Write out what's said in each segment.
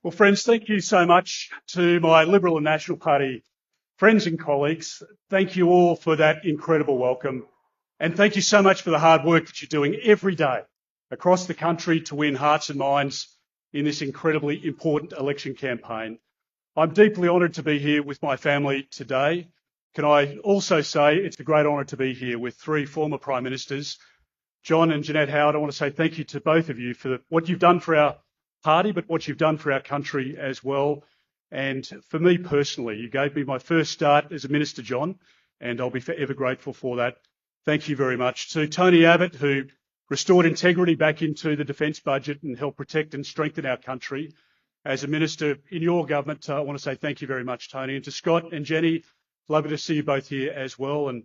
Well, friends, thank you so much to my Liberal and National Party friends and colleagues. Thank you all for that incredible welcome. And thank you so much for the hard work that you're doing every day across the country to win hearts and minds in this incredibly important election campaign. I'm deeply honoured to be here with my family today. Can I also say it's a great honour to be here with three former Prime Ministers, John and Jeanette Howard. I want to say thank you to both of you for what you've done for our party, but what you've done for our country as well. And for me personally, you gave me my first start as a minister, John, and I'll be forever grateful for that. Thank you very much. To Tony Abbott, who restored integrity back into the defence budget and helped protect and strengthen our country. As a minister in your government, I want to say thank you very much, Tony. And to Scott and Jenny, lovely to see you both here as well. And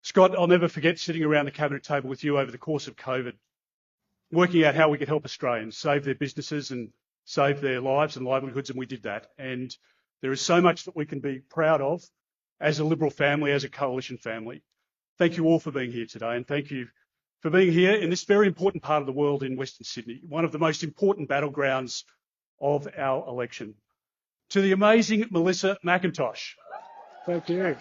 Scott, I'll never forget sitting around the cabinet table with you over the course of COVID, working out how we could help Australians save their businesses and save their lives and livelihoods, and we did that. And there is so much that we can be proud of as a Liberal family, as a coalition family. Thank you all for being here today, and thank you for being here in this very important part of the world in Western Sydney, one of the most important battlegrounds of our election. To the amazing Melissa McIntosh. Thank you.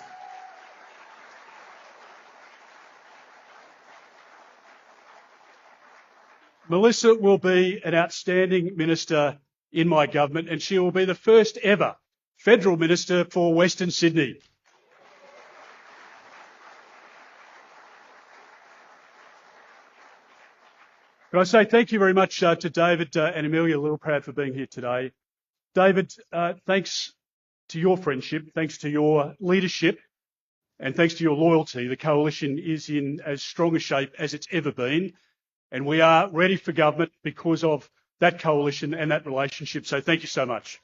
Melissa will be an outstanding minister in my government, and she will be the first ever federal minister for Western Sydney. Can I say thank you very much to David and Amelia Littleproud for being here today. David, thanks to your friendship, thanks to your leadership, and thanks to your loyalty, the coalition is in as strong a shape as it's ever been. And we are ready for government because of that coalition and that relationship. So thank you so much.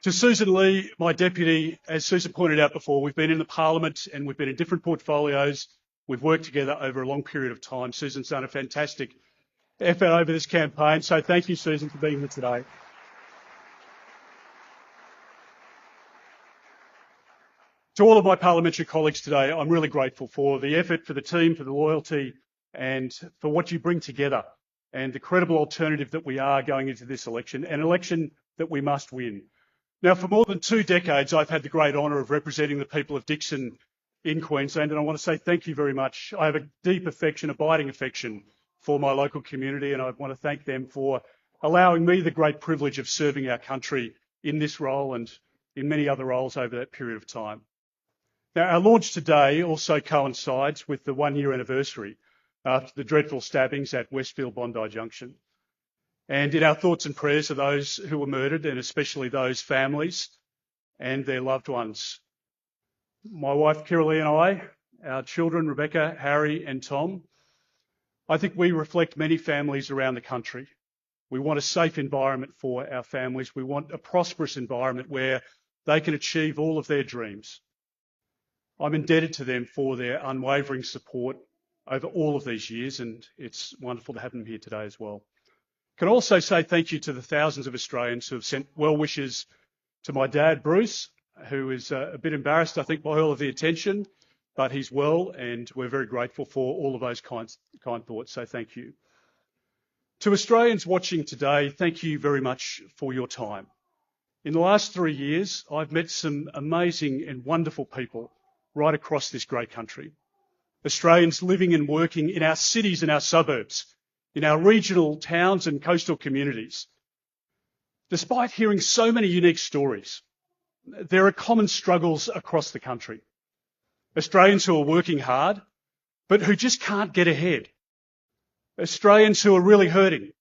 To Susan Lee, my deputy, as Susan pointed out before, we've been in the parliament and we've been in different portfolios. We've worked together over a long period of time. Susan's done a fantastic effort over this campaign. So thank you, Susan, for being here today. To all of my parliamentary colleagues today, I'm really grateful for the effort, for the team, for the loyalty, and for what you bring together and the credible alternative that we are going into this election, an election that we must win. Now, for more than 2 decades, I've had the great honour of representing the people of Dickson in Queensland, and I want to say thank you very much. I have a deep affection, abiding affection for my local community, and I want to thank them for allowing me the great privilege of serving our country in this role and in many other roles over that period of time. Now, our launch today also coincides with the 1-year anniversary after the dreadful stabbings at Westfield Bondi Junction. And in our thoughts and prayers are those who were murdered, and especially those families and their loved ones. My wife, Kiralee, and I, our children, Rebecca, Harry, and Tom, I think we reflect many families around the country. We want a safe environment for our families. We want a prosperous environment where they can achieve all of their dreams. I'm indebted to them for their unwavering support over all of these years, and it's wonderful to have them here today as well. I can also say thank you to the thousands of Australians who have sent well wishes to my dad, Bruce, who is a bit embarrassed, I think, by all of the attention, but he's well, and we're very grateful for all of those kind thoughts, so thank you. To Australians watching today, thank you very much for your time. In the last 3 years, I've met some amazing and wonderful people right across this great country. Australians living and working in our cities and our suburbs, in our regional towns and coastal communities. Despite hearing so many unique stories, there are common struggles across the country. Australians who are working hard, but who just can't get ahead. Australians who are really hurting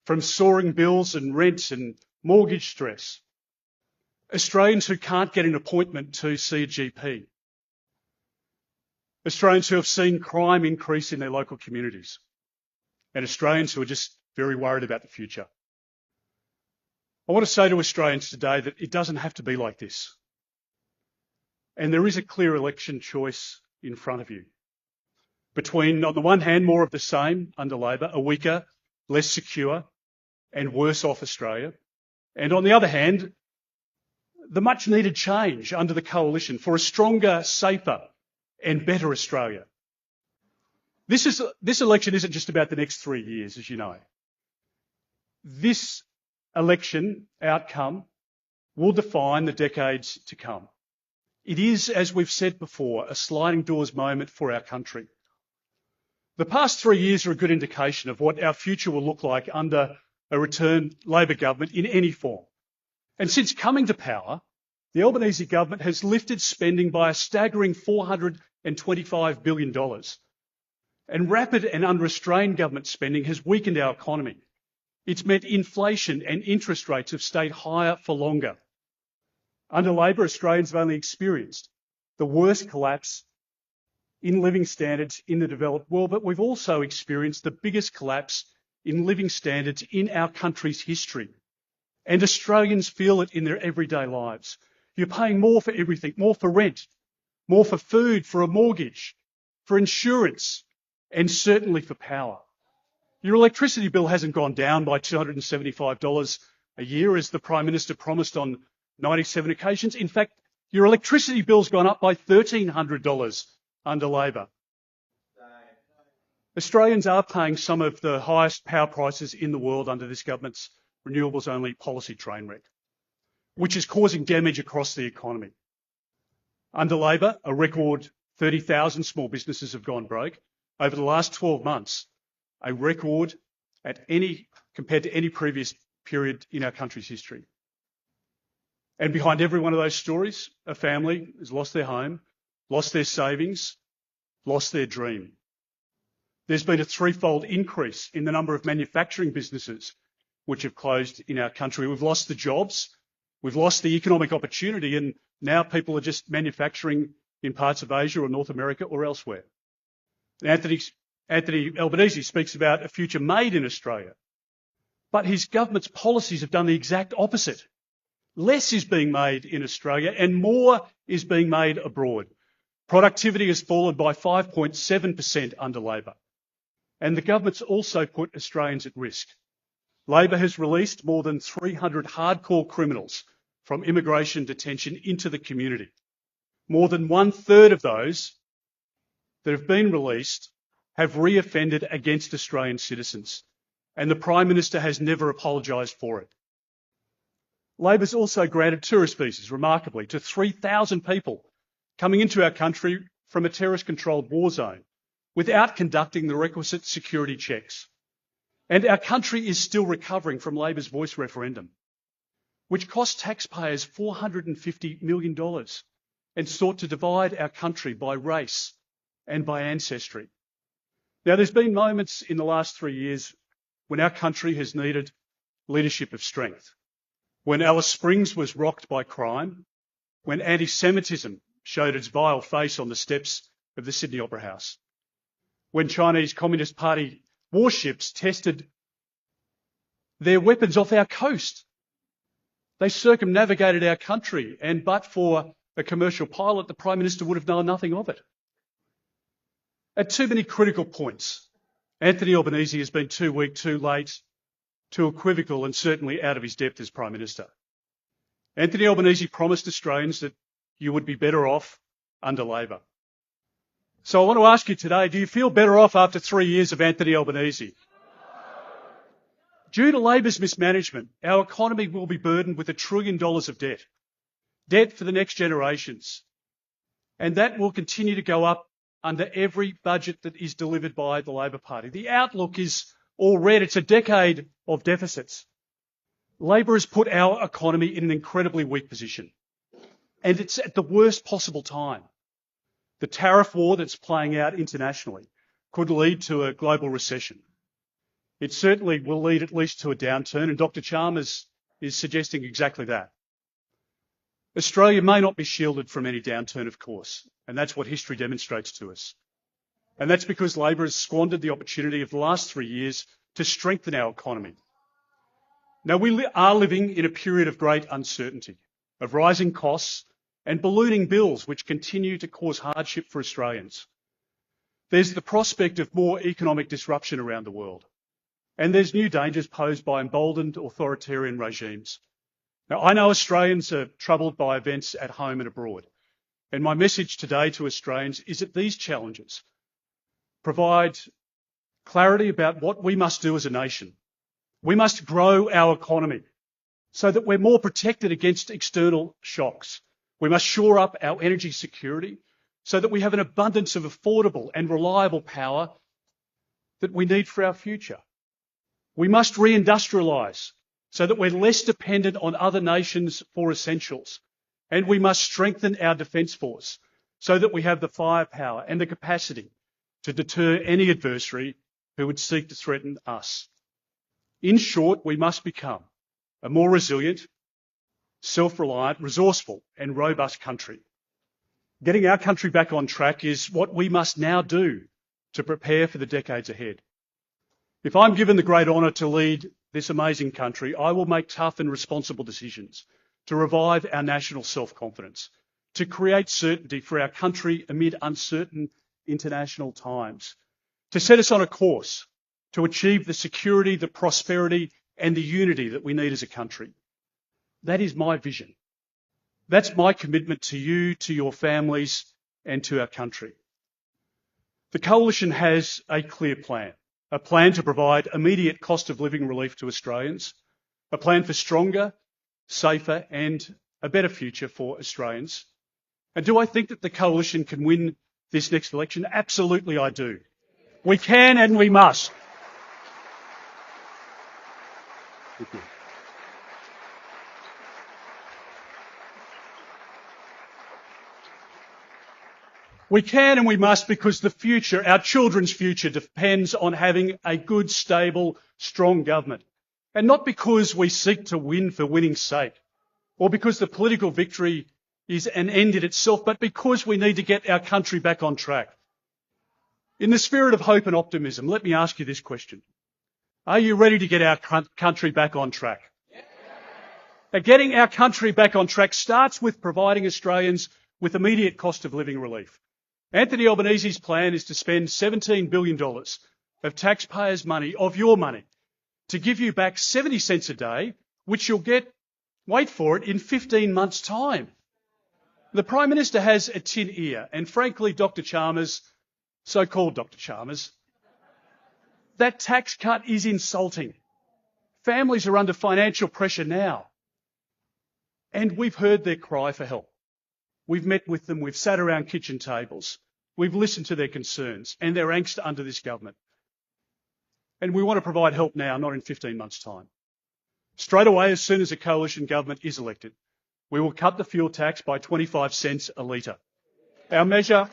from soaring bills and rent and mortgage stress. Australians who can't get an appointment to see a GP. Australians who have seen crime increase in their local communities, and Australians who are just very worried about the future. I want to say to Australians today that it doesn't have to be like this. And there is a clear election choice in front of you. Between, on the one hand, more of the same under Labor, a weaker, less secure and worse off Australia, and on the other hand, the much needed change under the coalition for a stronger, safer and better Australia. This election isn't just about the next 3 years, as you know. This election outcome will define the decades to come. It is, as we've said before, a sliding doors moment for our country. The past 3 years are a good indication of what our future will look like under a returned Labor government in any form. And since coming to power, the Albanese government has lifted spending by a staggering $425 billion. And rapid and unrestrained government spending has weakened our economy. It's meant inflation and interest rates have stayed higher for longer. Under Labor, Australians have only experienced the worst collapse in living standards in the developed world, but we've also experienced the biggest collapse in living standards in our country's history. And Australians feel it in their everyday lives. You're paying more for everything, more for rent, more for food, for a mortgage, for insurance, and certainly for power. Your electricity bill hasn't gone down by $275 a year, as the Prime Minister promised on 97 occasions. In fact, your electricity bill's gone up by $1,300 under Labor. Australians are paying some of the highest power prices in the world under this government's renewables-only policy train wreck, which is causing damage across the economy. Under Labor, a record 30,000 small businesses have gone broke. Over the last 12 months, a record compared to any previous period in our country's history. And behind every one of those stories, a family has lost their home, lost their savings, lost their dream. There's been a threefold increase in the number of manufacturing businesses which have closed in our country. We've lost the jobs, we've lost the economic opportunity, and now people are just manufacturing in parts of Asia or North America or elsewhere. Anthony Albanese speaks about a future made in Australia, but his government's policies have done the exact opposite. Less is being made in Australia and more is being made abroad. Productivity has fallen by 5.7% under Labor. And the government's also put Australians at risk. Labor has released more than 300 hardcore criminals from immigration detention into the community. More than 1/3 of those that have been released have reoffended against Australian citizens. And the Prime Minister has never apologised for it. Labor's also granted tourist visas, remarkably, to 3,000 people coming into our country from a terrorist-controlled war zone without conducting the requisite security checks. And our country is still recovering from Labor's Voice referendum, which cost taxpayers $450 million and sought to divide our country by race and by ancestry. Now, there's been moments in the last 3 years when our country has needed leadership of strength. When Alice Springs was rocked by crime, when anti-Semitism showed its vile face on the steps of the Sydney Opera House, when Chinese Communist Party warships tested their weapons off our coast. They circumnavigated our country, and but for a commercial pilot, the Prime Minister would have known nothing of it. At too many critical points, Anthony Albanese has been too weak, too late, too equivocal, and certainly out of his depth as Prime Minister. Anthony Albanese promised Australians that you would be better off under Labor. So I want to ask you today, do you feel better off after 3 years of Anthony Albanese? Due to Labor's mismanagement, our economy will be burdened with $1 trillion of debt. Debt for the next generations. And that will continue to go up under every budget that is delivered by the Labor Party. The outlook is all red. It's a decade of deficits. Labor has put our economy in an incredibly weak position. And it's at the worst possible time. The tariff war that's playing out internationally could lead to a global recession. It certainly will lead at least to a downturn, and Dr. Chalmers is suggesting exactly that. Australia may not be shielded from any downturn, of course, and that's what history demonstrates to us. And that's because Labor has squandered the opportunity of the last 3 years to strengthen our economy. Now, we are living in a period of great uncertainty, of rising costs and ballooning bills which continue to cause hardship for Australians. There's the prospect of more economic disruption around the world. And there's new dangers posed by emboldened authoritarian regimes. Now, I know Australians are troubled by events at home and abroad. And my message today to Australians is that these challenges provide clarity about what we must do as a nation. We must grow our economy so that we're more protected against external shocks. We must shore up our energy security so that we have an abundance of affordable and reliable power that we need for our future. We must reindustrialise so that we're less dependent on other nations for essentials. And we must strengthen our defence force so that we have the firepower and the capacity to deter any adversary who would seek to threaten us. In short, we must become a more resilient, self-reliant, resourceful and robust country. Getting our country back on track is what we must now do to prepare for the decades ahead. If I'm given the great honour to lead this amazing country, I will make tough and responsible decisions to revive our national self-confidence, to create certainty for our country amid uncertain international times, to set us on a course to achieve the security, the prosperity and the unity that we need as a country. That is my vision. That's my commitment to you, to your families and to our country. The Coalition has a clear plan, a plan to provide immediate cost of living relief to Australians, a plan for stronger, safer and a better future for Australians. And do I think that the Coalition can win this next election? Absolutely I do. We can and we must. Thank you. We can and we must because the future, our children's future, depends on having a good, stable, strong government. And not because we seek to win for winning's sake, or because the political victory is an end in itself, but because we need to get our country back on track. In the spirit of hope and optimism, let me ask you this question. Are you ready to get our country back on track? Now, getting our country back on track starts with providing Australians with immediate cost of living relief. Anthony Albanese's plan is to spend $17 billion of taxpayers' money, of your money, to give you back 70 cents a day, which you'll get, wait for it, in 15 months' time. The Prime Minister has a tin ear, and frankly, Dr. Chalmers, so-called Dr. Chalmers, that tax cut is insulting. Families are under financial pressure now. And we've heard their cry for help. We've met with them, we've sat around kitchen tables, we've listened to their concerns and their angst under this government. And we want to provide help now, not in 15 months' time. Straight away, as soon as a coalition government is elected, we will cut the fuel tax by 25 cents a litre. Our measure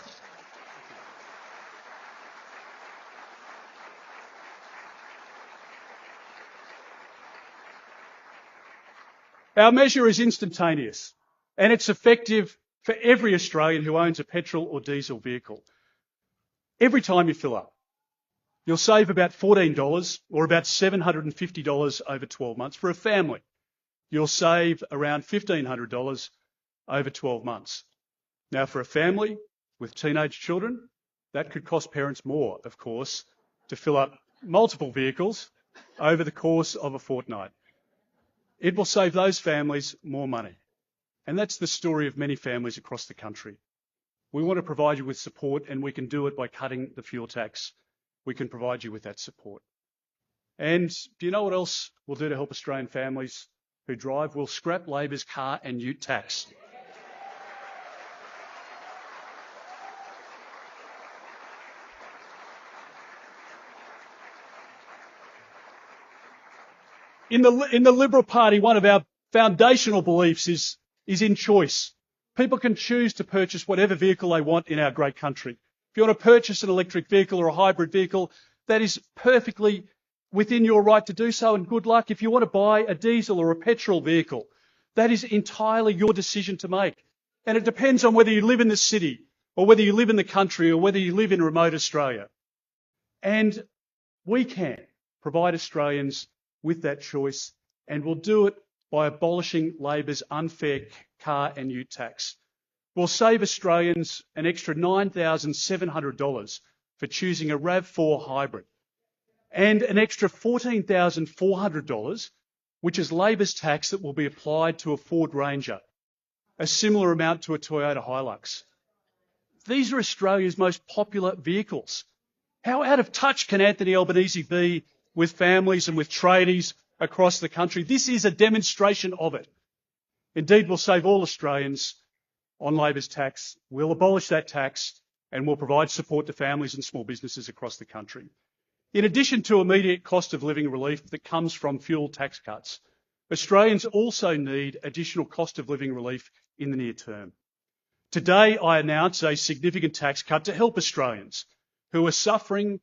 is instantaneous and it's effective for every Australian who owns a petrol or diesel vehicle. Every time you fill up, you'll save about $14 or about $750 over 12 months. For a family, you'll save around $1,500 over 12 months. Now, for a family with teenage children, that could cost parents more, of course, to fill up multiple vehicles over the course of a fortnight. It will save those families more money. And that's the story of many families across the country. We want to provide you with support, and we can do it by cutting the fuel tax. We can provide you with that support. And do you know what else we'll do to help Australian families who drive? We'll scrap Labor's car and ute tax. In the Liberal Party, one of our foundational beliefs is in choice. People can choose to purchase whatever vehicle they want in our great country. If you want to purchase an electric vehicle or a hybrid vehicle, that is perfectly within your right to do so, and good luck. If you want to buy a diesel or a petrol vehicle, that is entirely your decision to make. And it depends on whether you live in the city or whether you live in the country or whether you live in remote Australia. And we can provide Australians with that choice, and we'll do it by abolishing Labor's unfair car and ute tax. We'll save Australians an extra $9,700 for choosing a RAV4 hybrid, and an extra $14,400, which is Labor's tax that will be applied to a Ford Ranger, a similar amount to a Toyota Hilux. These are Australia's most popular vehicles. How out of touch can Anthony Albanese be with families and with tradies across the country? This is a demonstration of it. Indeed, we'll save all Australians on Labor's tax. We'll abolish that tax and we'll provide support to families and small businesses across the country. In addition to immediate cost of living relief that comes from fuel tax cuts, Australians also need additional cost of living relief in the near term. Today, I announce a significant tax cut to help Australians who are suffering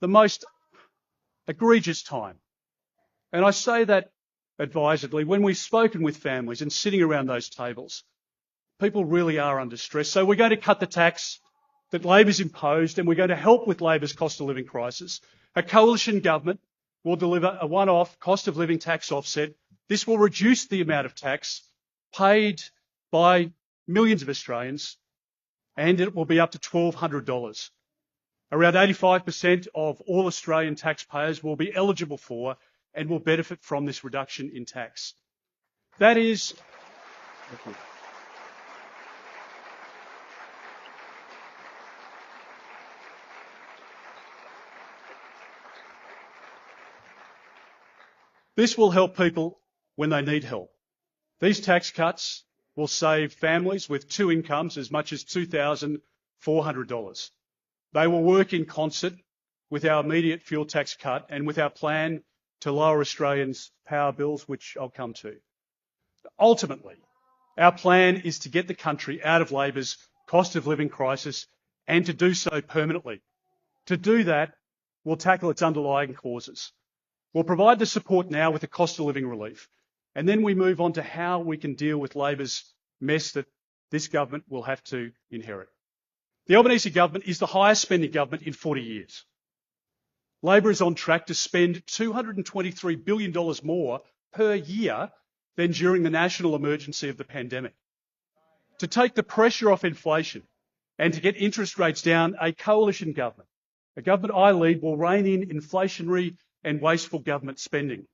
the most egregious time. And I say that advisedly. When we've spoken with families and sitting around those tables, people really are under stress. So we're going to cut the tax that Labor's imposed, and we're going to help with Labor's cost of living crisis. A coalition government will deliver a one-off cost of living tax offset. This will reduce the amount of tax paid by millions of Australians, and it will be up to $1,200. Around 85% of all Australian taxpayers will be eligible for and will benefit from this reduction in tax. That is... This will help people when they need help. These tax cuts will save families with two incomes as much as $2,400. They will work in concert with our immediate fuel tax cut and with our plan to lower Australians' power bills, which I'll come to. Ultimately, our plan is to get the country out of Labor's cost of living crisis and to do so permanently. To do that, we'll tackle its underlying causes. We'll provide the support now with the cost of living relief, and then we move on to how we can deal with Labor's mess that this government will have to inherit. The Albanese government is the highest spending government in 40 years. Labor is on track to spend $223 billion more per year than during the national emergency of the pandemic. To take the pressure off inflation and to get interest rates down, a coalition government, a government I lead, will rein in inflationary and wasteful government spending.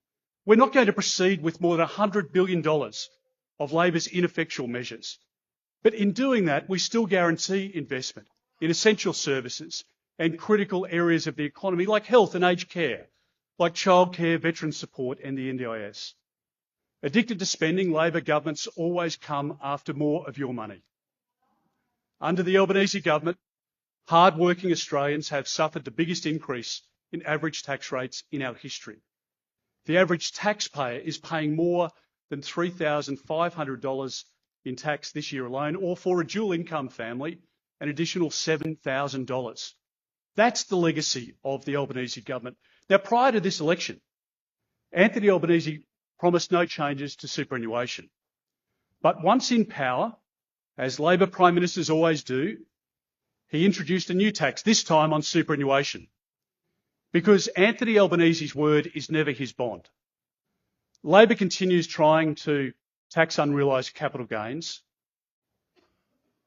We're not going to proceed with more than $100 billion of Labor's ineffectual measures. But in doing that, we still guarantee investment in essential services and critical areas of the economy like health and aged care, like childcare, veteran support and the NDIS. Addicted to spending, Labor governments always come after more of your money. Under the Albanese government, hard-working Australians have suffered the biggest increase in average tax rates in our history. The average taxpayer is paying more than $3,500 in tax this year alone, or for a dual income family, an additional $7,000. That's the legacy of the Albanese government. Now, prior to this election, Anthony Albanese promised no changes to superannuation. But once in power, as Labor Prime Ministers always do, he introduced a new tax, this time on superannuation. Because Anthony Albanese's word is never his bond. Labor continues trying to tax unrealised capital gains.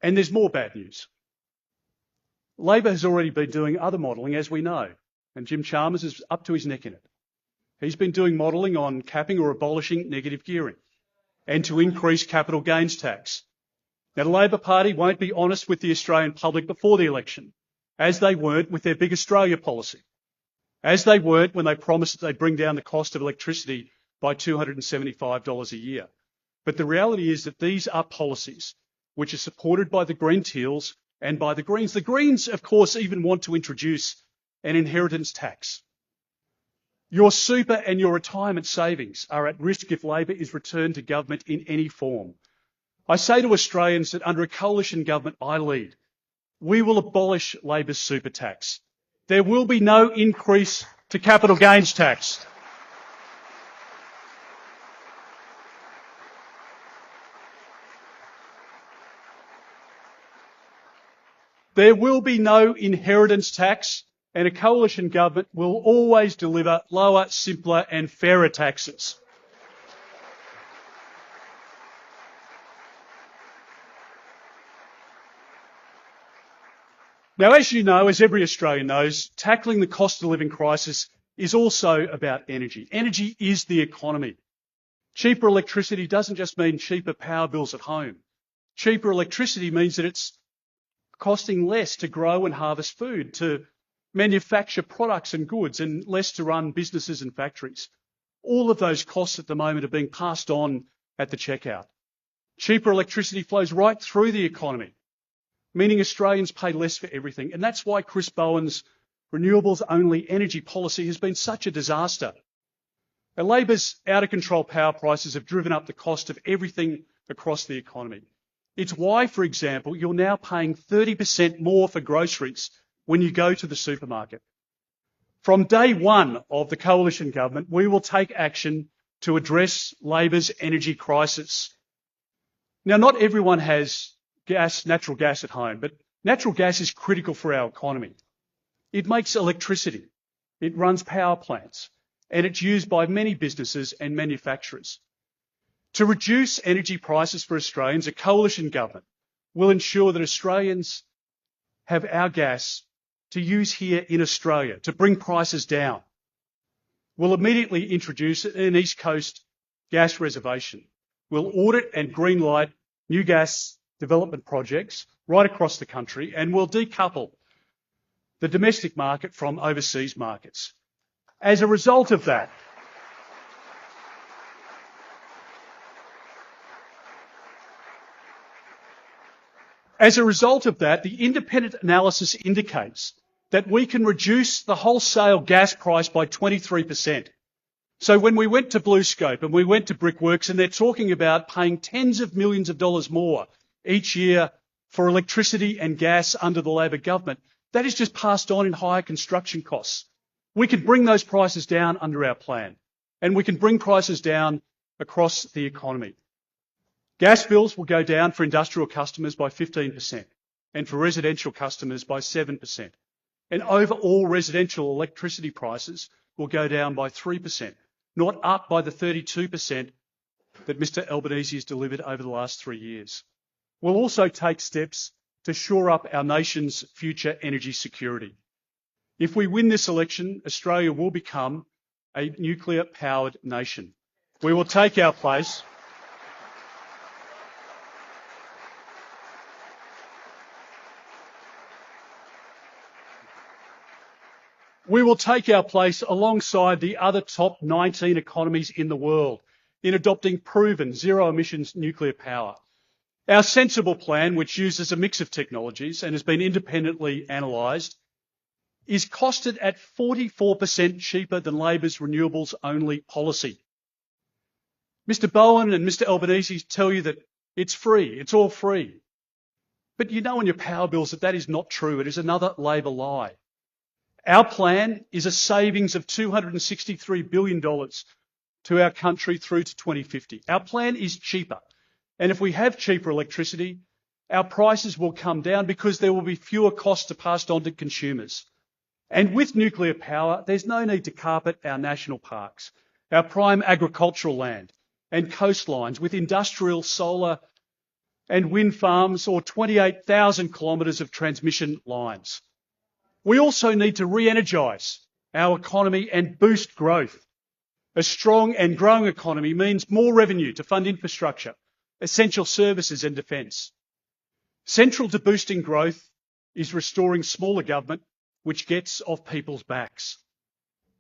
And there's more bad news. Labor has already been doing other modelling, as we know, and Jim Chalmers is up to his neck in it. He's been doing modelling on capping or abolishing negative gearing and to increase capital gains tax. Now, the Labor Party won't be honest with the Australian public before the election, as they weren't with their Big Australia policy, as they weren't when they promised that they'd bring down the cost of electricity by $275 a year. But the reality is that these are policies which are supported by the Green Teals and by the Greens. The Greens, of course, even want to introduce an inheritance tax. Your super and your retirement savings are at risk if Labor is returned to government in any form. I say to Australians that under a coalition government I lead, we will abolish Labor's super tax. There will be no increase to capital gains tax. There will be no inheritance tax, and a coalition government will always deliver lower, simpler and fairer taxes. Now, as you know, as every Australian knows, tackling the cost of living crisis is also about energy. Energy is the economy. Cheaper electricity doesn't just mean cheaper power bills at home. Cheaper electricity means that it's costing less to grow and harvest food, to manufacture products and goods and less to run businesses and factories. All of those costs at the moment are being passed on at the checkout. Cheaper electricity flows right through the economy, meaning Australians pay less for everything. And that's why Chris Bowen's renewables-only energy policy has been such a disaster. Now, Labor's out-of-control power prices have driven up the cost of everything across the economy. It's why, for example, you're now paying 30% more for groceries when you go to the supermarket. From day one of the coalition government, we will take action to address Labor's energy crisis. Now, not everyone has natural gas at home, but natural gas is critical for our economy. It makes electricity, it runs power plants, and it's used by many businesses and manufacturers. To reduce energy prices for Australians, a coalition government will ensure that Australians have our gas to use here in Australia to bring prices down. We'll immediately introduce an East Coast gas reservation. We'll audit and greenlight new gas development projects right across the country, and we'll decouple the domestic market from overseas markets. As a result of that, the independent analysis indicates that we can reduce the wholesale gas price by 23%. So when we went to BlueScope and we went to Brickworks, and they're talking about paying tens of millions of dollars more each year for electricity and gas under the Labor government, that is just passed on in higher construction costs. We can bring those prices down under our plan, and we can bring prices down across the economy. Gas bills will go down for industrial customers by 15% and for residential customers by 7%. And overall residential electricity prices will go down by 3%, not up by the 32% that Mr Albanese has delivered over the last 3 years. We'll also take steps to shore up our nation's future energy security. If we win this election, Australia will become a nuclear-powered nation. We will take our place. We will take our place alongside the other top 19 economies in the world in adopting proven zero-emissions nuclear power. Our sensible plan, which uses a mix of technologies and has been independently analysed, is costed at 44% cheaper than Labor's renewables-only policy. Mr Bowen and Mr Albanese tell you that it's free, it's all free. But you know in your power bills that that is not true. It is another Labor lie. Our plan is a savings of $263 billion to our country through to 2050. Our plan is cheaper. And if we have cheaper electricity, our prices will come down because there will be fewer costs to pass on to consumers. And with nuclear power, there's no need to carpet our national parks, our prime agricultural land and coastlines with industrial solar and wind farms or 28,000 kilometres of transmission lines. We also need to re-energise our economy and boost growth. A strong and growing economy means more revenue to fund infrastructure, essential services and defence. Central to boosting growth is restoring smaller government, which gets off people's backs.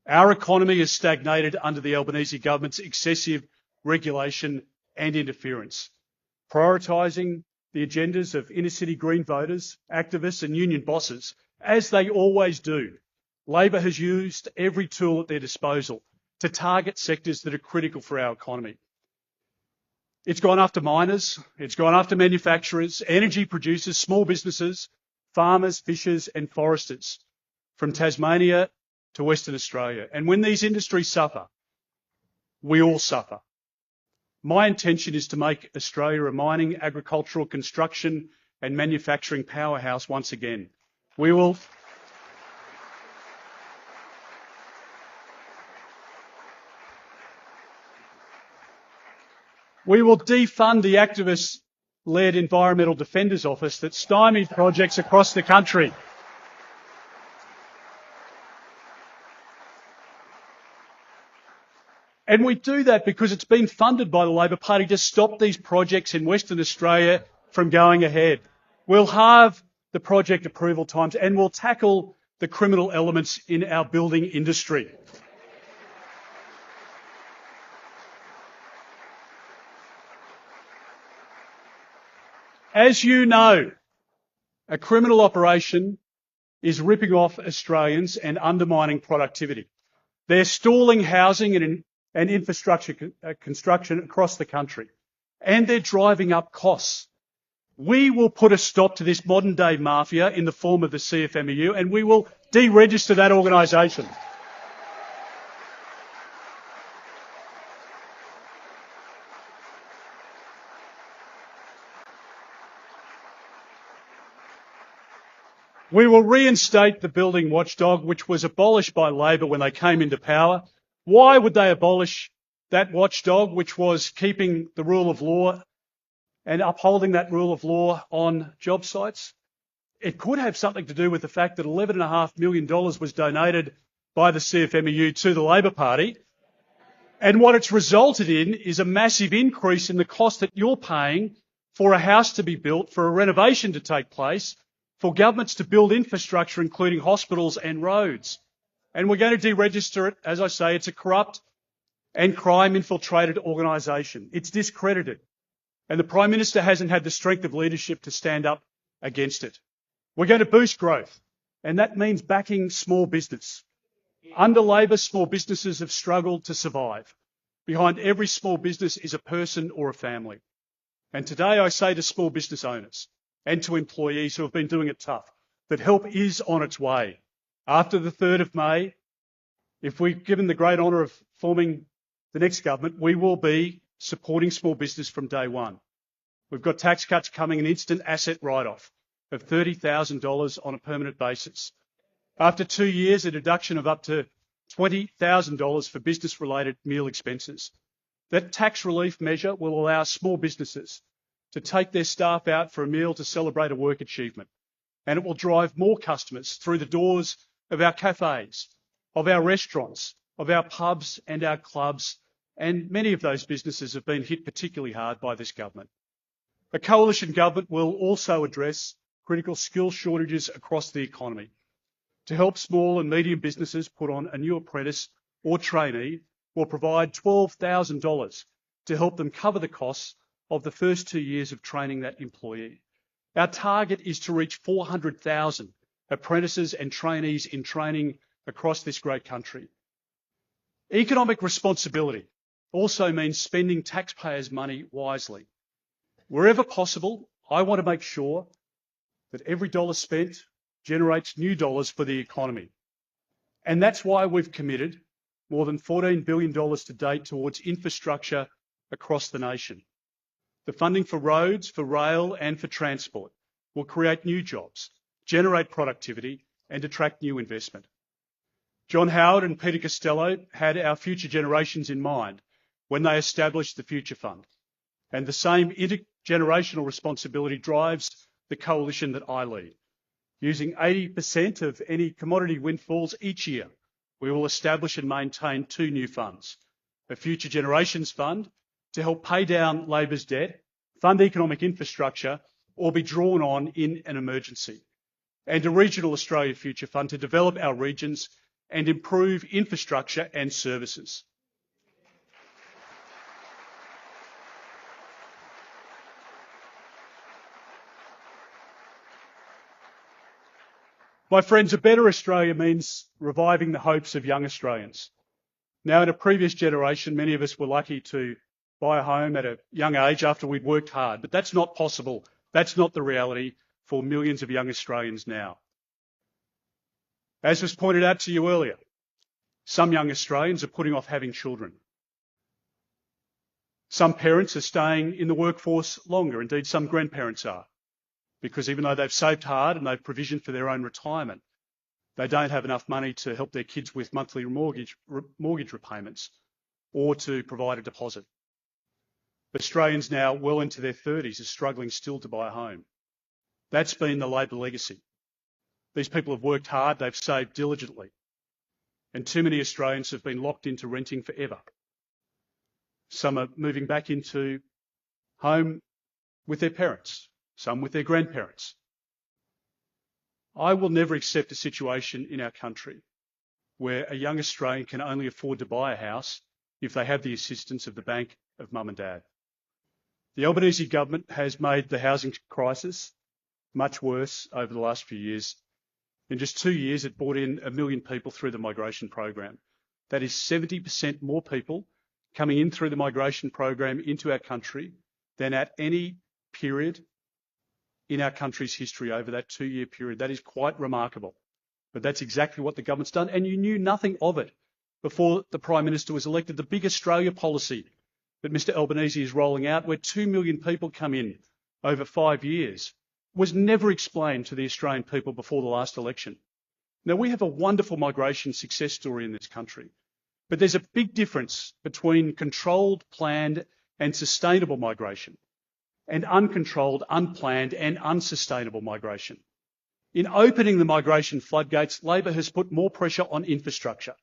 Our economy has stagnated under the Albanese government's excessive regulation and interference, prioritising the agendas of inner-city Green voters, activists and union bosses, as they always do. Labor has used every tool at their disposal to target sectors that are critical for our economy. It's gone after miners, it's gone after manufacturers, energy producers, small businesses, farmers, fishers and foresters, from Tasmania to Western Australia. And when these industries suffer, we all suffer. My intention is to make Australia a mining, agricultural, construction and manufacturing powerhouse once again. We will defund the activist-led Environmental Defenders Office that stymies projects across the country. And we do that because it's been funded by the Labor Party to stop these projects in Western Australia from going ahead. We'll halve the project approval times and we'll tackle the criminal elements in our building industry. As you know, a criminal operation is ripping off Australians and undermining productivity. They're stalling housing and infrastructure construction across the country, and they're driving up costs. We will put a stop to this modern-day mafia in the form of the CFMEU, and we will deregister that organisation. We will reinstate the building watchdog, which was abolished by Labor when they came into power. Why would they abolish that watchdog, which was keeping the rule of law and upholding that rule of law on job sites? It could have something to do with the fact that $11.5 million was donated by the CFMEU to the Labor Party. And what it's resulted in is a massive increase in the cost that you're paying for a house to be built, for a renovation to take place, for governments to build infrastructure, including hospitals and roads. And we're going to deregister it. As I say, it's a corrupt and crime-infiltrated organisation. It's discredited. And the Prime Minister hasn't had the strength of leadership to stand up against it. We're going to boost growth, and that means backing small business. Under Labor, small businesses have struggled to survive. Behind every small business is a person or a family. And today I say to small business owners and to employees who have been doing it tough, that help is on its way. After the 3rd of May, if we're given the great honour of forming the next government, we will be supporting small business from day one. We've got tax cuts coming, an instant asset write-off of $30,000 on a permanent basis. After 2 years, a deduction of up to $20,000 for business-related meal expenses. That tax relief measure will allow small businesses to take their staff out for a meal to celebrate a work achievement. And it will drive more customers through the doors of our cafes, of our restaurants, of our pubs and our clubs, and many of those businesses have been hit particularly hard by this government. A coalition government will also address critical skill shortages across the economy. To help small and medium businesses put on a new apprentice or trainee, will provide $12,000 to help them cover the costs of the first 2 years of training that employee. Our target is to reach 400,000 apprentices and trainees in training across this great country. Economic responsibility also means spending taxpayers' money wisely. Wherever possible, I want to make sure that every dollar spent generates new dollars for the economy. And that's why we've committed more than $14 billion to date towards infrastructure across the nation. The funding for roads, for rail and for transport will create new jobs, generate productivity and attract new investment. John Howard and Peter Costello had our future generations in mind when they established the Future Fund. And the same intergenerational responsibility drives the coalition that I lead. Using 80% of any commodity windfalls each year, we will establish and maintain 2 new funds. A Future Generations Fund to help pay down Labor's debt, fund economic infrastructure, or be drawn on in an emergency. And a Regional Australia Future Fund to develop our regions and improve infrastructure and services. My friends, a better Australia means reviving the hopes of young Australians. Now, in a previous generation, many of us were lucky to buy a home at a young age after we'd worked hard, but that's not possible. That's not the reality for millions of young Australians now. As was pointed out to you earlier, some young Australians are putting off having children. Some parents are staying in the workforce longer. Indeed, some grandparents are, because even though they've saved hard and they've provisioned for their own retirement, they don't have enough money to help their kids with monthly mortgage repayments or to provide a deposit. Australians now well into their 30s are struggling still to buy a home. That's been the Labor legacy. These people have worked hard, they've saved diligently, and too many Australians have been locked into renting forever. Some are moving back into home with their parents, some with their grandparents. I will never accept a situation in our country where a young Australian can only afford to buy a house if they have the assistance of the bank of mum and dad. The Albanese government has made the housing crisis much worse over the last few years. In just 2 years, it brought in 1 million people through the migration program. That is 70% more people coming in through the migration program into our country than at any period in our country's history over that 2-year period. That is quite remarkable. But that's exactly what the government's done, and you knew nothing of it before the Prime Minister was elected. The big Australia policy that Mr Albanese is rolling out, where 2 million people come in over 5 years, was never explained to the Australian people before the last election. Now, we have a wonderful migration success story in this country, but there's a big difference between controlled, planned and sustainable migration and uncontrolled, unplanned and unsustainable migration. In opening the migration floodgates, Labor has put more pressure on infrastructure,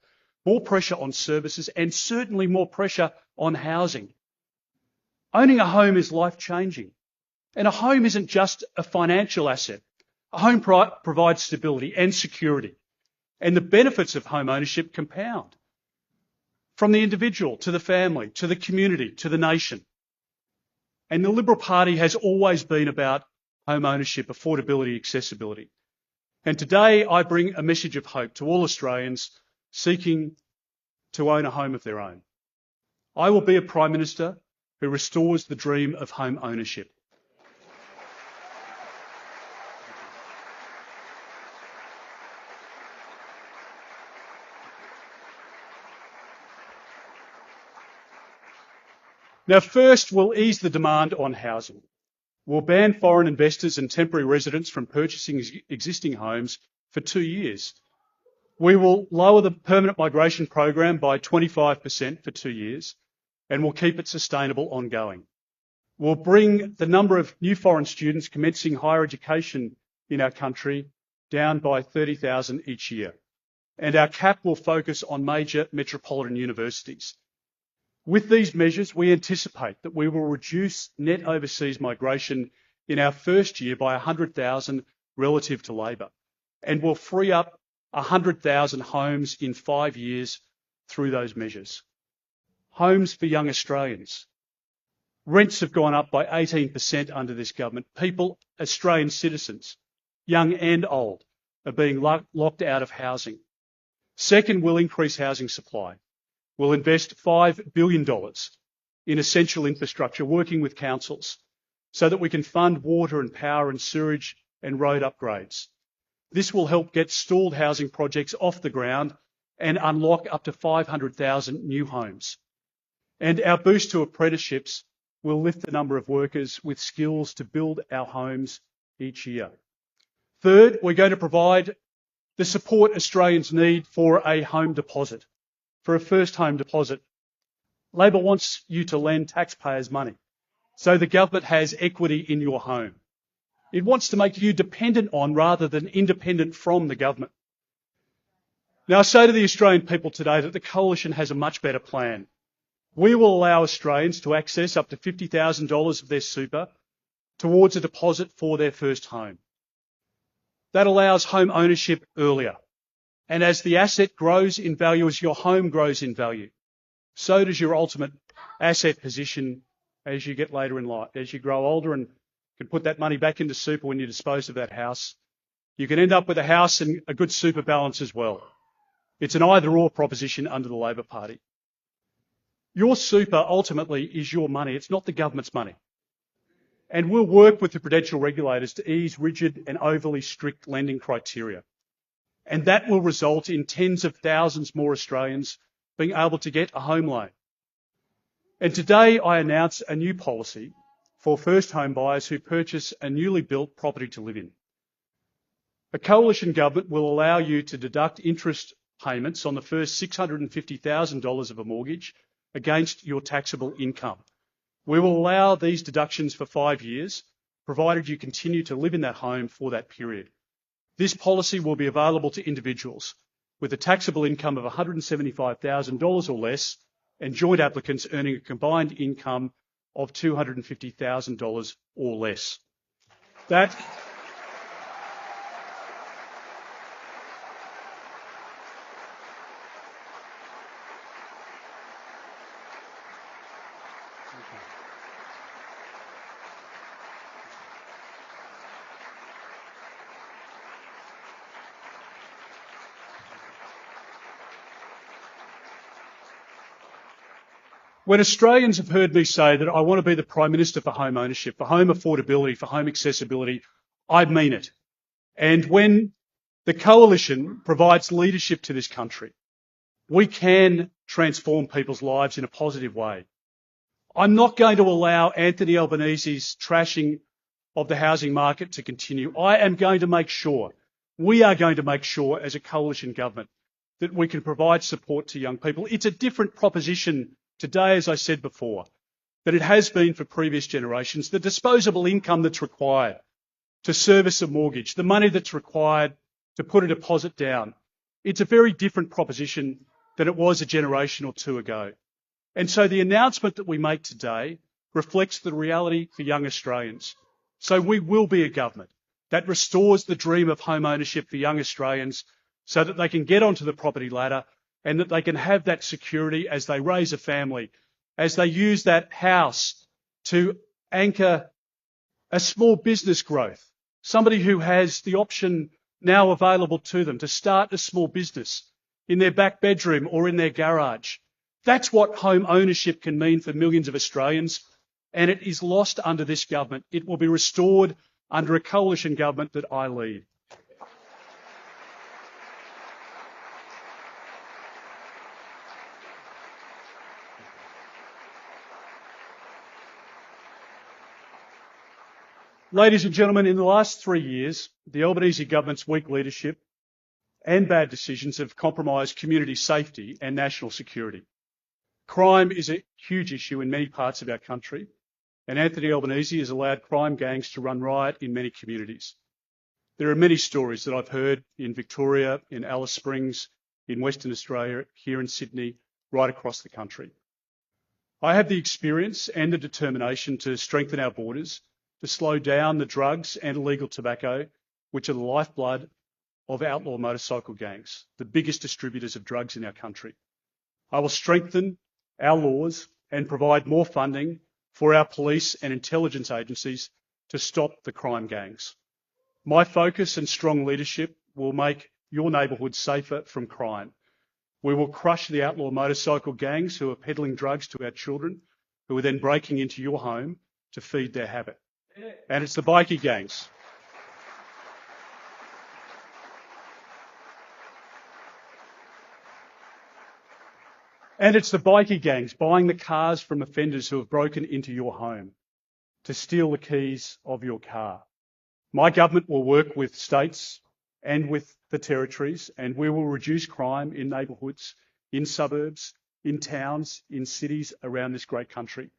more pressure on services and certainly more pressure on housing. Owning a home is life-changing. And a home isn't just a financial asset. A home provides stability and security. And the benefits of home ownership compound. From the individual to the family, to the community, to the nation. And the Liberal Party has always been about home ownership, affordability, accessibility. And today I bring a message of hope to all Australians seeking to own a home of their own. I will be a Prime Minister who restores the dream of home ownership. Now, first, we'll ease the demand on housing. We'll ban foreign investors and temporary residents from purchasing existing homes for 2 years. We will lower the permanent migration program by 25% for 2 years, and we'll keep it sustainable ongoing. We'll bring the number of new foreign students commencing higher education in our country down by 30,000 each year. And our cap will focus on major metropolitan universities. With these measures, we anticipate that we will reduce net overseas migration in our first year by 100,000 relative to Labor, and will free up 100,000 homes in 5 years through those measures. Homes for young Australians. Rents have gone up by 18% under this government. People, Australian citizens, young and old, are being locked out of housing. Second, we'll increase housing supply. We'll invest $5 billion in essential infrastructure, working with councils, so that we can fund water and power and sewage and road upgrades. This will help get stalled housing projects off the ground and unlock up to 500,000 new homes. And our boost to apprenticeships will lift the number of workers with skills to build our homes each year. Third, we're going to provide the support Australians need for a home deposit. For a first home deposit. Labor wants you to lend taxpayers money so the government has equity in your home. It wants to make you dependent on rather than independent from the government. Now, I say to the Australian people today that the Coalition has a much better plan. We will allow Australians to access up to $50,000 of their super towards a deposit for their first home. That allows home ownership earlier. And as the asset grows in value, as your home grows in value, so does your ultimate asset position as you get later in life. As you grow older and can put that money back into super when you dispose of that house, you can end up with a house and a good super balance as well. It's an either-or proposition under the Labor Party. Your super ultimately is your money. It's not the government's money. And we'll work with the prudential regulators to ease rigid and overly strict lending criteria. And that will result in tens of thousands more Australians being able to get a home loan. And today I announce a new policy for first home buyers who purchase a newly built property to live in. A coalition government will allow you to deduct interest payments on the first $650,000 of a mortgage against your taxable income. We will allow these deductions for 5 years, provided you continue to live in that home for that period. This policy will be available to individuals with a taxable income of $175,000 or less and joint applicants earning a combined income of $250,000 or less. When Australians have heard me say that I want to be the Prime Minister for home ownership, for home affordability, for home accessibility, I mean it. And when the Coalition provides leadership to this country, we can transform people's lives in a positive way. I'm not going to allow Anthony Albanese's trashing of the housing market to continue. I am going to make sure, we are going to make sure as a coalition government that we can provide support to young people. It's a different proposition today, as I said before, than it has been for previous generations. The disposable income that's required to service a mortgage, the money that's required to put a deposit down, it's a very different proposition than it was a generation or two ago. And so the announcement that we make today reflects the reality for young Australians. So we will be a government that restores the dream of home ownership for young Australians so that they can get onto the property ladder and that they can have that security as they raise a family, as they use that house to anchor a small business growth. Somebody who has the option now available to them to start a small business in their back bedroom or in their garage. That's what home ownership can mean for millions of Australians, and it is lost under this government. It will be restored under a coalition government that I lead. Ladies and gentlemen, in the last 3 years, the Albanese government's weak leadership and bad decisions have compromised community safety and national security. Crime is a huge issue in many parts of our country, and Anthony Albanese has allowed crime gangs to run riot in many communities. There are many stories that I've heard in Victoria, in Alice Springs, in Western Australia, here in Sydney, right across the country. I have the experience and the determination to strengthen our borders, to slow down the drugs and illegal tobacco, which are the lifeblood of outlaw motorcycle gangs, the biggest distributors of drugs in our country. I will strengthen our laws and provide more funding for our police and intelligence agencies to stop the crime gangs. My focus and strong leadership will make your neighbourhood safer from crime. We will crush the outlaw motorcycle gangs who are peddling drugs to our children, who are then breaking into your home to feed their habit. And it's the bikie gangs. And it's the bikie gangs buying the cars from offenders who have broken into your home to steal the keys of your car. My government will work with states and with the territories, and we will reduce crime in neighbourhoods, in suburbs, in towns, in cities around this great country.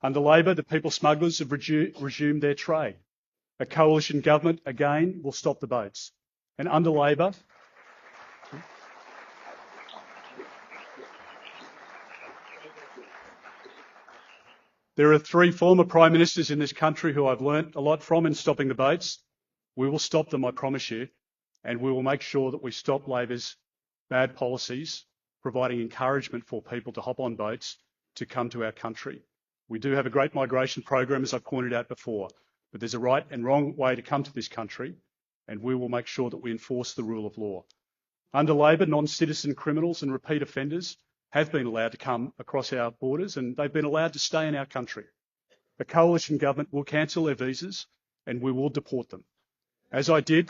Under Labor, the people smugglers have resumed their trade. A coalition government, again, will stop the boats. And under Labor, there are 3 former Prime Ministers in this country who I've learnt a lot from in stopping the boats. We will stop them, I promise you, and we will make sure that we stop Labor's bad policies, providing encouragement for people to hop on boats to come to our country. We do have a great migration program, as I pointed out before, but there's a right and wrong way to come to this country, and we will make sure that we enforce the rule of law. Under Labor, non-citizen criminals and repeat offenders have been allowed to come across our borders, and they've been allowed to stay in our country. The coalition government will cancel their visas and we will deport them. As I did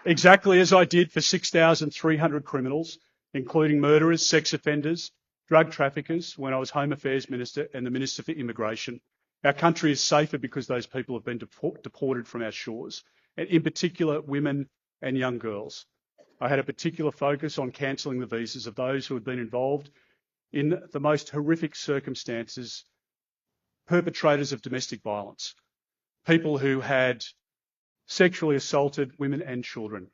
exactly as I did for 6,300 criminals, including murderers, sex offenders, drug traffickers, when I was Home Affairs Minister and the Minister for Immigration. Our country is safer because those people have been deported from our shores, and in particular, women and young girls. I had a particular focus on cancelling the visas of those who had been involved in the most horrific circumstances, perpetrators of domestic violence, people who had sexually assaulted women and children.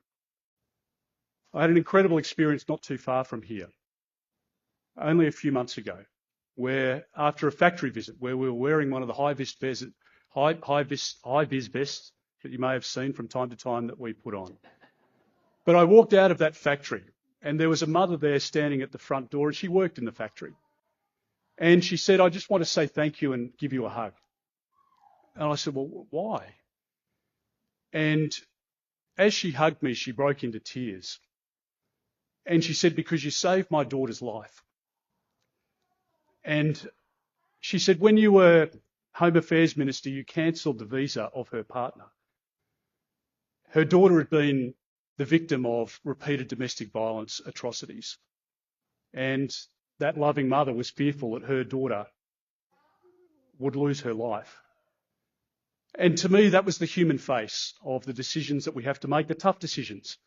I had an incredible experience not too far from here, only a few months ago, where after a factory visit, where we were wearing one of the high-vis vests that you may have seen from time to time that we put on. But I walked out of that factory and there was a mother there standing at the front door, and she worked in the factory. And she said, "I just want to say thank you and give you a hug." And I said, "Well, why?" And as she hugged me, she broke into tears. And she said, "Because you saved my daughter's life." And she said, "When you were Home Affairs Minister, you cancelled the visa of her partner. Her daughter had been the victim of repeated domestic violence atrocities. And that loving mother was fearful that her daughter would lose her life." And to me, that was the human face of the decisions that we have to make, the tough decisions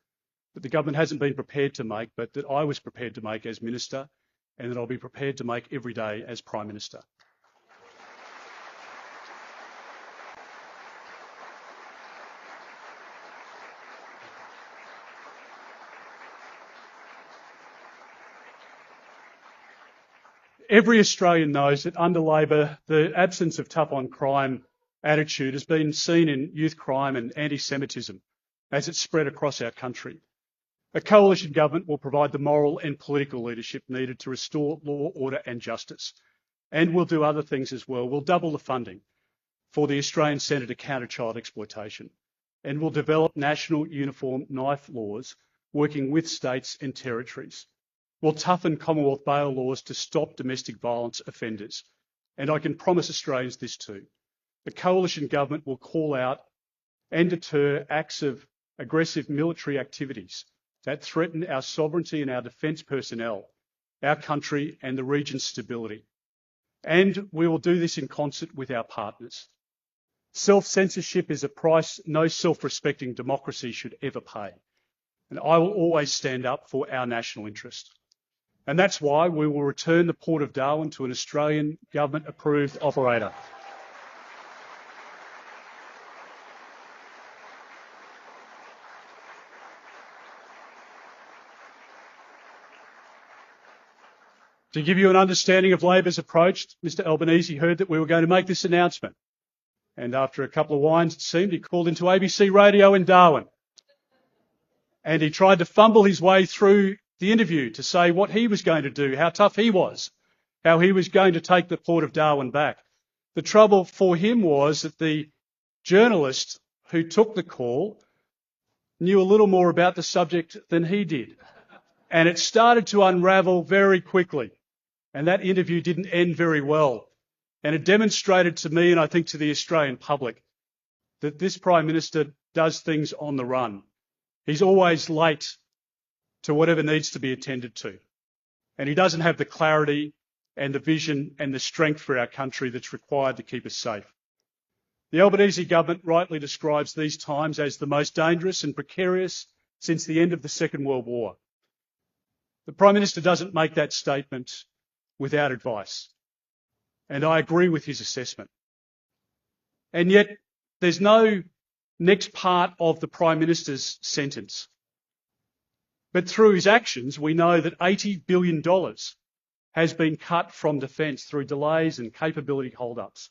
that the government hasn't been prepared to make, but that I was prepared to make as Minister, and that I'll be prepared to make every day as Prime Minister. Every Australian knows that under Labor, the absence of tough on crime attitude has been seen in youth crime and anti-Semitism as it's spread across our country. A coalition government will provide the moral and political leadership needed to restore law, order and justice. And we'll do other things as well. We'll double the funding for the Australian Centre to Counter Child Exploitation. And we'll develop national uniform knife laws working with states and territories. We'll toughen Commonwealth bail laws to stop domestic violence offenders. And I can promise Australians this too. The coalition government will call out and deter acts of aggressive military activities that threaten our sovereignty and our defence personnel, our country and the region's stability. And we will do this in concert with our partners. Self-censorship is a price no self-respecting democracy should ever pay. And I will always stand up for our national interest. And that's why we will return the Port of Darwin to an Australian government-approved operator. To give you an understanding of Labor's approach, Mr Albanese heard that we were going to make this announcement. And after a couple of wines, it seemed, he called into ABC Radio in Darwin. And he tried to fumble his way through the interview to say what he was going to do, how tough he was, how he was going to take the Port of Darwin back. The trouble for him was that the journalist who took the call knew a little more about the subject than he did. And it started to unravel very quickly. And that interview didn't end very well. And it demonstrated to me, and I think to the Australian public, that this Prime Minister does things on the run. He's always late to whatever needs to be attended to. And he doesn't have the clarity and the vision and the strength for our country that's required to keep us safe. The Albanese government rightly describes these times as the most dangerous and precarious since the end of the Second World War. The Prime Minister doesn't make that statement without advice. And I agree with his assessment. And yet there's no next part of the Prime Minister's sentence. But through his actions, we know that $80 billion has been cut from defence through delays and capability hold-ups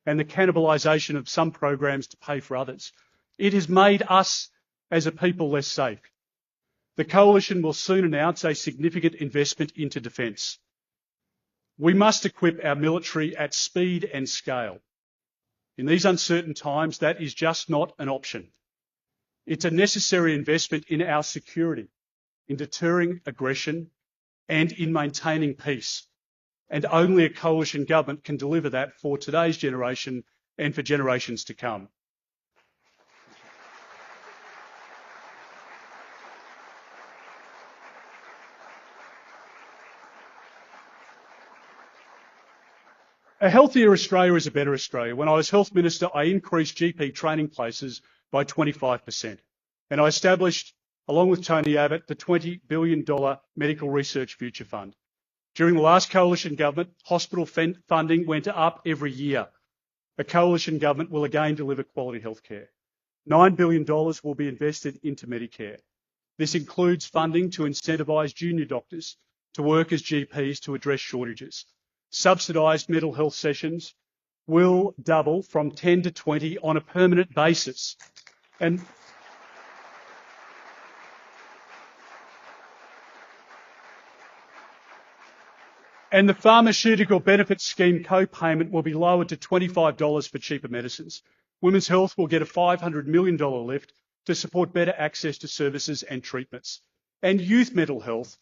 and the cannibalisation of some programs to pay for others. It has made us as a people less safe. The Coalition will soon announce a significant investment into defence. We must equip our military at speed and scale. In these uncertain times, that is just not an option. It's a necessary investment in our security, in deterring aggression and in maintaining peace. And only a coalition government can deliver that for today's generation and for generations to come. A healthier Australia is a better Australia. When I was Health Minister, I increased GP training places by 25%. And I established, along with Tony Abbott, the $20 billion Medical Research Future Fund. During the last coalition government, hospital funding went up every year. A coalition government will again deliver quality healthcare. $9 billion will be invested into Medicare. This includes funding to incentivise junior doctors to work as GPs to address shortages. Subsidised mental health sessions will double from 10 to 20 on a permanent basis. And the Pharmaceutical Benefits Scheme co-payment will be lowered to $25 for cheaper medicines. Women's Health will get a $500 million lift to support better access to services and treatments. And youth mental health,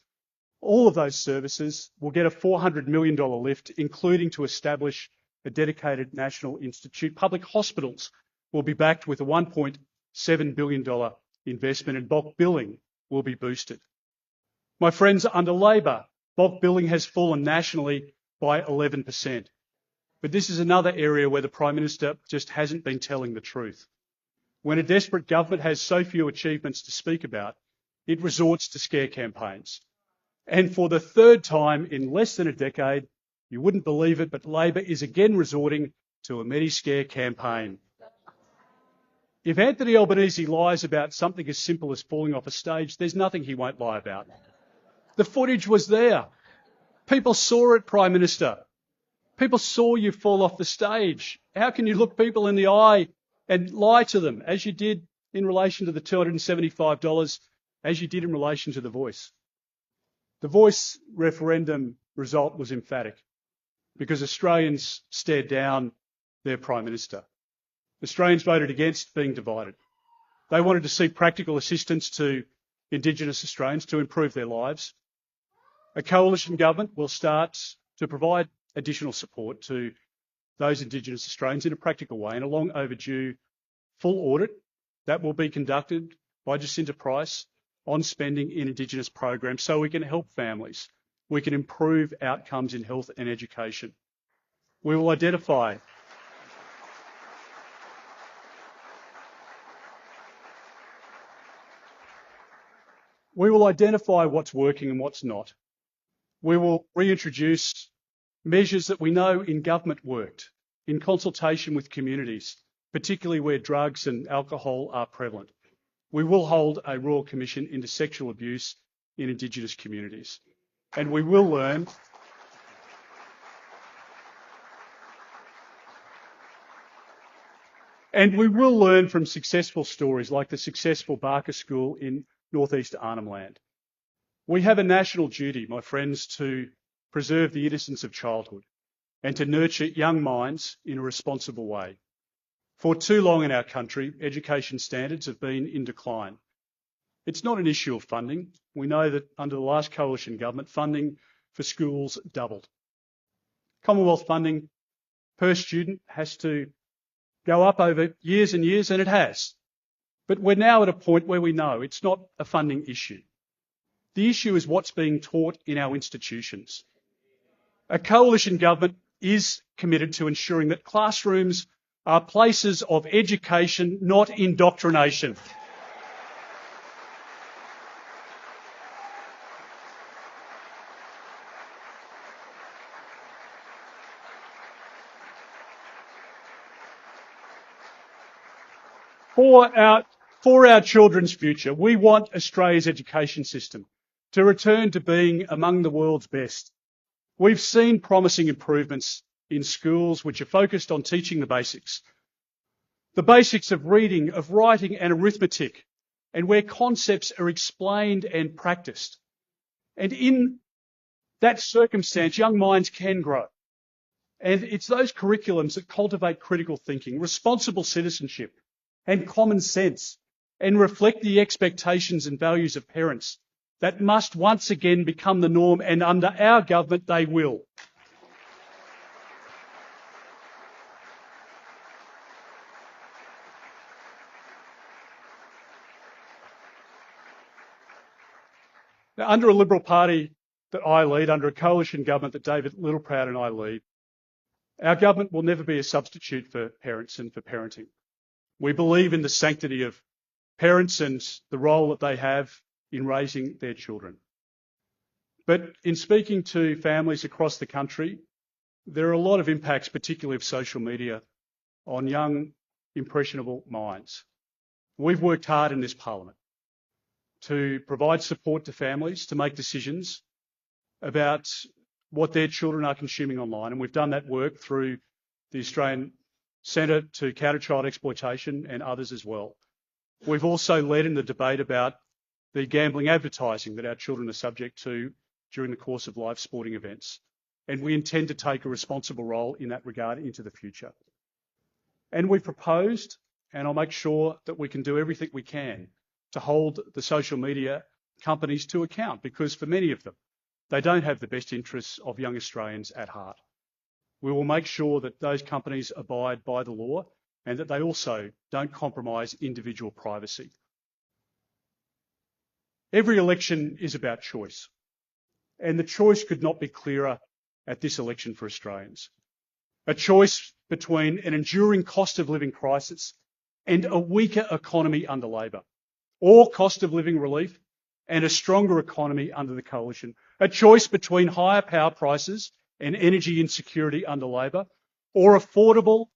all of those services will get a $400 million lift, including to establish a dedicated national institute. Public hospitals will be backed with a $1.7 billion investment, and bulk billing will be boosted. My friends, under Labor, bulk billing has fallen nationally by 11%. But this is another area where the Prime Minister just hasn't been telling the truth. When a desperate government has so few achievements to speak about, it resorts to scare campaigns. And for the third time in less than a decade, you wouldn't believe it, but Labor is again resorting to a Medi-Scare campaign. If Anthony Albanese lies about something as simple as falling off a stage, there's nothing he won't lie about. The footage was there. People saw it, Prime Minister. People saw you fall off the stage. How can you look people in the eye and lie to them, as you did in relation to the $275, as you did in relation to The Voice? The Voice referendum result was emphatic because Australians stared down their Prime Minister. Australians voted against being divided. They wanted to see practical assistance to Indigenous Australians to improve their lives. A coalition government will start to provide additional support to those Indigenous Australians in a practical way, and a long overdue full audit that will be conducted by Jacinta Price on spending in Indigenous programs so we can help families. We can improve outcomes in health and education. We will identify what's working and what's not. We will reintroduce measures that we know in government worked, in consultation with communities, particularly where drugs and alcohol are prevalent. We will hold a Royal Commission into sexual abuse in Indigenous communities. And we will learn from successful stories like the successful Barker School in northeast Arnhem Land. We have a national duty, my friends, to preserve the innocence of childhood and to nurture young minds in a responsible way. For too long in our country, education standards have been in decline. It's not an issue of funding. We know that under the last coalition government, funding for schools doubled. Commonwealth funding per student has to go up over years and years, and it has. But we're now at a point where we know it's not a funding issue. The issue is what's being taught in our institutions. A coalition government is committed to ensuring that classrooms are places of education, not indoctrination. For our children's future, we want Australia's education system to return to being among the world's best. We've seen promising improvements in schools which are focused on teaching the basics of reading, of writing and arithmetic, and where concepts are explained and practiced. And in that circumstance, young minds can grow. And it's those curriculums that cultivate critical thinking, responsible citizenship and common sense, and reflect the expectations and values of parents that must once again become the norm, and under our government they will. Now, under a Liberal Party that I lead, under a coalition government that David Littleproud and I lead, our government will never be a substitute for parents and for parenting. We believe in the sanctity of parents and the role that they have in raising their children. But in speaking to families across the country, there are a lot of impacts, particularly of social media, on young, impressionable minds. We've worked hard in this Parliament to provide support to families to make decisions about what their children are consuming online, and we've done that work through the Australian Centre to Counter Child Exploitation and others as well. We've also led in the debate about the gambling advertising that our children are subject to during the course of live sporting events. And we intend to take a responsible role in that regard into the future. And we've proposed and I'll make sure that we can do everything we can to hold the social media companies to account, because for many of them, they don't have the best interests of young Australians at heart. We will make sure that those companies abide by the law and that they also don't compromise individual privacy. Every election is about choice, and the choice could not be clearer at this election for Australians. A choice between an enduring cost of living crisis and a weaker economy under Labor, or cost of living relief and a stronger economy under the Coalition. A choice between higher power prices and energy insecurity under Labor, or affordable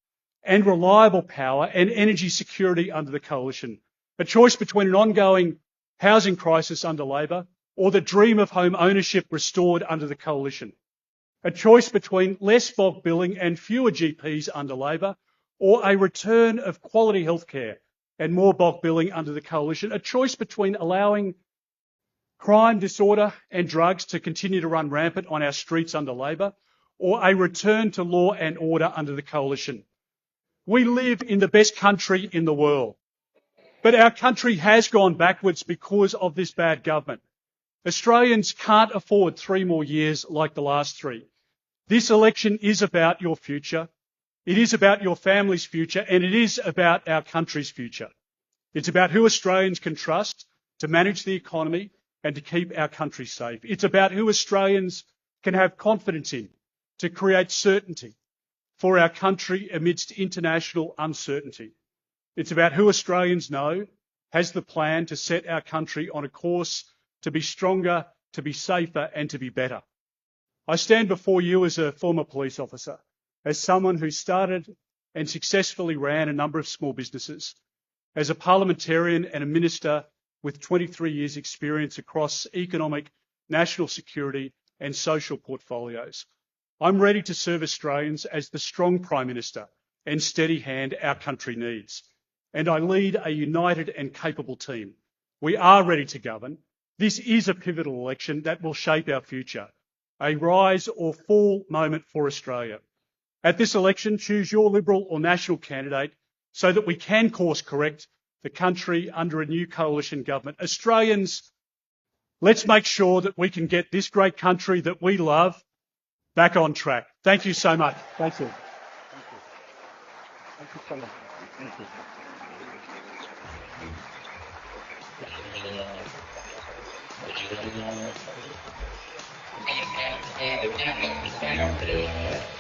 and reliable power and energy security under the Coalition. A choice between an ongoing housing crisis under Labor or the dream of home ownership restored under the Coalition. A choice between less bulk billing and fewer GPs under Labor, or a return of quality healthcare and more bulk billing under the Coalition. A choice between allowing crime, disorder and drugs to continue to run rampant on our streets under Labor, or a return to law and order under the Coalition. We live in the best country in the world, but our country has gone backwards because of this bad government. Australians can't afford 3 more years like the last 3. This election is about your future. It is about your family's future, and it is about our country's future. It's about who Australians can trust to manage the economy and to keep our country safe. It's about who Australians can have confidence in to create certainty for our country amidst international uncertainty. It's about who Australians know has the plan to set our country on a course to be stronger, to be safer and to be better. I stand before you as a former police officer, as someone who started and successfully ran a number of small businesses, as a parliamentarian and a minister with 23 years' experience across economic, national security and social portfolios. I'm ready to serve Australians as the strong Prime Minister and steady hand our country needs. And I lead a united and capable team. We are ready to govern. This is a pivotal election that will shape our future, a rise or fall moment for Australia. At this election, choose your Liberal or National candidate so that we can course correct the country under a new coalition government. Australians, let's make sure that we can get this great country that we love back on track. Thank you so much. Thank you. Thank you so much. Thank you.